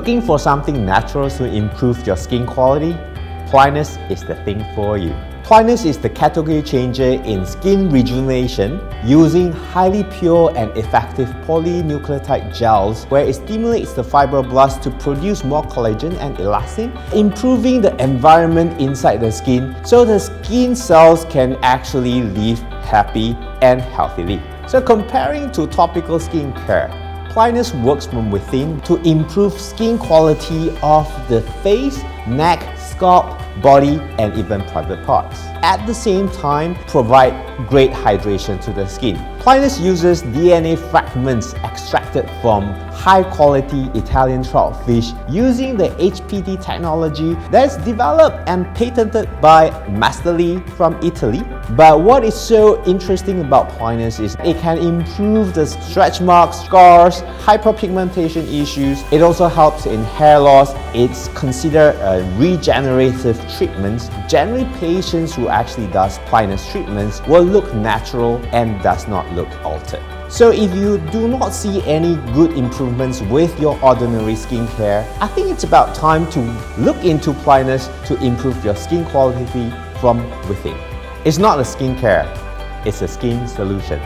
Looking for something natural to improve your skin quality? Plinest is the thing for you. Plinest is the category changer in skin rejuvenation using highly pure and effective polynucleotide gels where it stimulates the fibroblasts to produce more collagen and elastin, improving the environment inside the skin so the skin cells can actually live happy and healthily. So comparing to topical skincare, Plinest works from within to improve skin quality of the face, neck, scalp, body, and even private parts. At the same time, provide great hydration to the skin. Plinest uses DNA fragments extracted from high-quality Italian trout fish using the HPT technology that's developed and patented by Master Lee from Italy. But what is so interesting about Plinest is it can improve the stretch marks, scars, hyperpigmentation issues. It also helps in hair loss. It's considered a regenerative treatment. Generally, patients who actually does Plinest treatments will look natural and does not look altered. So if you do not see any good improvements with your ordinary skincare, I think it's about time to look into Plinest to improve your skin quality from within. It's not a skincare, it's a skin solution.